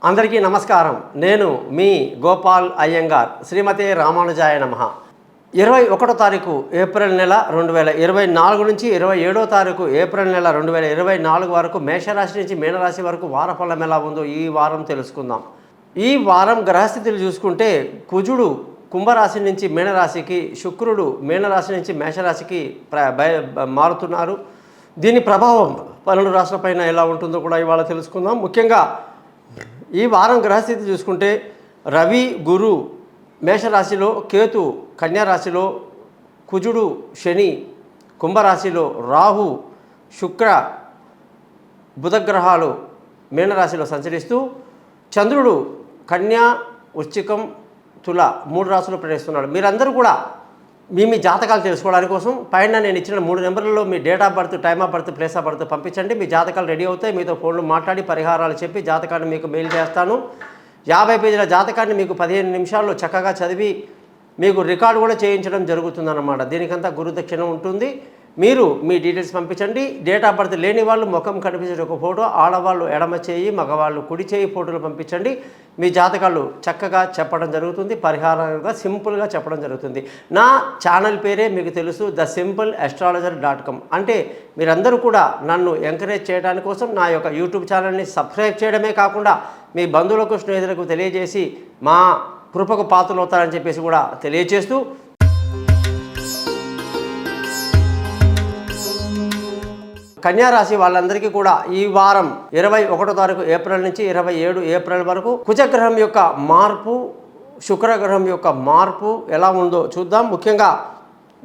అందరికీ నమస్కారం. నేను మీ గోపాల్ అయ్యంగార్. శ్రీమతే రామానుజాయ నమః. 21వ తారీఖు ఏప్రిల్ నెల 2024 నుంచి 27వ తారీఖు ఏప్రిల్ నెల 2024 వరకు మేషరాశి నుంచి మీనరాశి వరకు వారఫలం ఎలా ఉందో ఈ వారం తెలుసుకుందాం. ఈ వారం గ్రహస్థితులు చూసుకుంటే కుజుడు కుంభరాశి నుంచి మీనరాశికి, శుక్రుడు మీనరాశి నుంచి మేషరాశికి మారుతున్నారు. దీని ప్రభావం 12 రాశులపైన ఎలా ఉంటుందో కూడా ఇవాళ తెలుసుకుందాం. ముఖ్యంగా ఈ వారం గ్రహస్థితి చూసుకుంటే రవి, గురు మేషరాశిలో, కేతు కన్యారాశిలో, కుజుడు శని కుంభరాశిలో, రాహు శుక్ర బుధగ్రహాలు మీనరాశిలో సంచరిస్తూ, చంద్రుడు కన్యా, వృశ్చికం, తుల 3 రాశులు ప్రవేశిస్తున్నాడు. మీరందరూ కూడా మీ జాతకాలు తెలుసుకోవడానికి కోసం పైన నేను ఇచ్చిన 3 నెంబర్లలో మీ date of birth, time of birth, place of birth పంపించండి. మీ జాతకాలు రెడీ అవుతాయి. మీతో ఫోన్లో మాట్లాడి పరిహారాలు చెప్పి జాతకాన్ని మీకు మెయిల్ చేస్తాను. 50 పేజీల జాతకాన్ని మీకు 15 నిమిషాల్లో చక్కగా చదివి మీకు రికార్డు కూడా చేయించడం జరుగుతుందన్నమాట. దీనికంతా గురుదక్షిణ ఉంటుంది. మీరు మీ డీటెయిల్స్ పంపించండి. డేట్ ఆఫ్ బర్త్ లేని వాళ్ళు ముఖం కనిపించే ఒక ఫోటో, ఆడవాళ్ళు ఎడమ చేయి, మగవాళ్ళు కుడి చేయి ఫోటోలు పంపించండి. మీ జాతకాలు చక్కగా చెప్పడం జరుగుతుంది. పరిహారంగా సింపుల్గా చెప్పడం జరుగుతుంది. నా ఛానల్ పేరే మీకు తెలుసు, thesimple.astrologer.com. అంటే మీరందరూ కూడా నన్ను ఎంకరేజ్ చేయడానికి కోసం నా యొక్క యూట్యూబ్ ఛానల్ని సబ్స్క్రైబ్ చేయడమే కాకుండా మీ బంధువులకు, స్నేహితులకు తెలియజేసి మా కృపకు పాత్రలు అవుతారని చెప్పేసి కూడా తెలియజేస్తూ, కన్యారాశి వాళ్ళందరికీ కూడా ఈ వారం 21వ తారీఖు ఏప్రిల్ నుంచి 27 ఏప్రిల్ వరకు కుజగ్రహం యొక్క మార్పు, శుక్రగ్రహం యొక్క మార్పు ఎలా ఉందో చూద్దాం. ముఖ్యంగా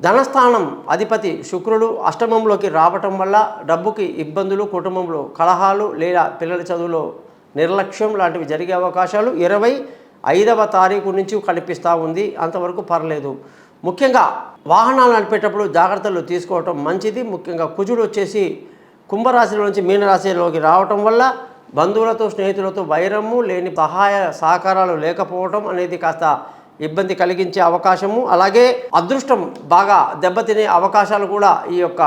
ధనస్థానం అధిపతి శుక్రుడు అష్టమంలోకి రావటం వల్ల డబ్బుకి ఇబ్బందులు, కుటుంబంలో కలహాలు లేదా పిల్లల చదువులో నిర్లక్ష్యం లాంటివి జరిగే అవకాశాలు 25వ తారీఖు నుంచి కనిపిస్తూ ఉంది. అంతవరకు పర్లేదు. ముఖ్యంగా వాహనాలు నడిపేటప్పుడు జాగ్రత్తలు తీసుకోవటం మంచిది. ముఖ్యంగా కుజుడు వచ్చేసి కుంభరాశిలో నుంచి మీనరాశిలోకి రావటం వల్ల బంధువులతో, స్నేహితులతో వైరము, లేని సహాయ సహకారాలు లేకపోవటం అనేది కాస్త ఇబ్బంది కలిగించే అవకాశము, అలాగే అదృష్టం బాగా దెబ్బతినే అవకాశాలు కూడా ఈ యొక్క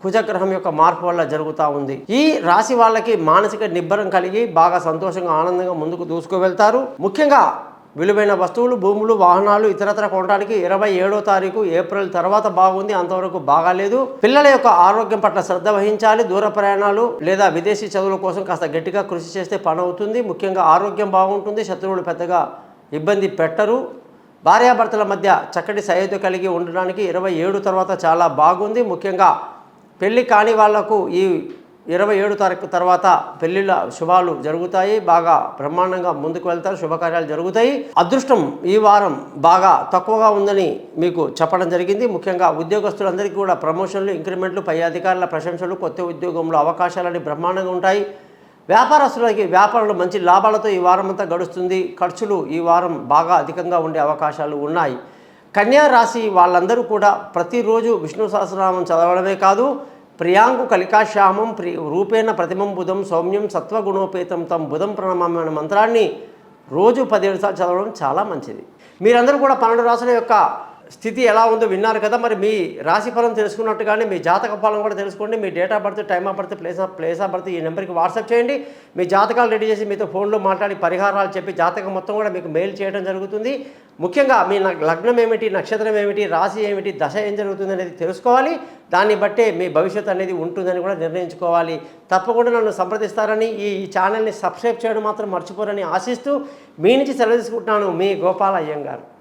కుజగ్రహం యొక్క మార్పు వల్ల జరుగుతూ ఉంది. ఈ రాశి వాళ్ళకి మానసిక నిబ్బరం కలిగి బాగా సంతోషంగా, ఆనందంగా ముందుకు దూసుకువెళ్తారు. ముఖ్యంగా విలువైన వస్తువులు, భూములు, వాహనాలు ఇతరత్ర కొనడానికి 27వ తారీఖు ఏప్రిల్ తర్వాత బాగుంది. అంతవరకు బాగాలేదు. పిల్లల యొక్క ఆరోగ్యం పట్ల శ్రద్ధ వహించాలి. దూర ప్రయాణాలు లేదా విదేశీ చదువుల కోసం కాస్త గట్టిగా కృషి చేస్తే పని అవుతుంది. ముఖ్యంగా ఆరోగ్యం బాగుంటుంది. శత్రువులు పెద్దగా ఇబ్బంది పెట్టరు. భార్యాభర్తల మధ్య చక్కటి సయోధ్య కలిగి ఉండడానికి 27 తర్వాత చాలా బాగుంది. ముఖ్యంగా పెళ్ళి కాని వాళ్లకు ఈ 27 తారీఖు తర్వాత పెళ్లిళ్ళ శుభాలు జరుగుతాయి. బాగా బ్రహ్మాండంగా ముందుకు వెళ్తారు. శుభకార్యాలు జరుగుతాయి. అదృష్టం ఈ వారం బాగా తక్కువగా ఉందని మీకు చెప్పడం జరిగింది. ముఖ్యంగా ఉద్యోగస్తులందరికీ కూడా ప్రమోషన్లు, ఇంక్రిమెంట్లు, పై అధికారుల ప్రశంసలు, కొత్త ఉద్యోగంలో అవకాశాలని బ్రహ్మాండంగా ఉంటాయి. వ్యాపారస్తులకి వ్యాపారంలో మంచి లాభాలతో ఈ వారం అంతా గడుస్తుంది. ఖర్చులు ఈ వారం బాగా అధికంగా ఉండే అవకాశాలు ఉన్నాయి. కన్యా రాశి వాళ్ళందరూ కూడా ప్రతిరోజు విష్ణు సహస్రనామం చదవడమే కాదు, ప్రియాంకు కలికాశ్యామం రూపేణ ప్రతిమం బుధం సౌమ్యం సత్వగుణోపేతం తం బుధం ప్రణామం అనే మంత్రాన్ని రోజు 17 సార్లు చదవడం చాలా మంచిది. మీరందరూ కూడా 12 రాశుల యొక్క స్థితి ఎలా ఉందో విన్నారు కదా. మరి మీ రాశి ఫలం తెలుసుకున్నట్టుగానే మీ జాతక ఫలం కూడా తెలుసుకోండి. మీ date of birth, time of birth, place of birth ఈ నెంబర్కి వాట్సాప్ చేయండి. మీ జాతకాలు రెడీ చేసి మీతో ఫోన్లో మాట్లాడి పరిహారాలు చెప్పి జాతకం మొత్తం కూడా మీకు మెయిల్ చేయడం జరుగుతుంది. ముఖ్యంగా మీ లగ్నం ఏమిటి, నక్షత్రం ఏమిటి, రాశి ఏమిటి, దశ ఏం జరుగుతుంది అనేది తెలుసుకోవాలి. దాన్ని బట్టే మీ భవిష్యత్తు అనేది ఉంటుందని కూడా నిర్ణయించుకోవాలి. తప్పకుండా నన్ను సంప్రదిస్తారని, ఈ ఛానల్ని సబ్స్క్రైబ్ చేయడం మాత్రం మర్చిపోరని ఆశిస్తూ మీ నుంచి సెలవు తీసుకుంటున్నాను. మీ గోపాల్ అయ్యంగార్.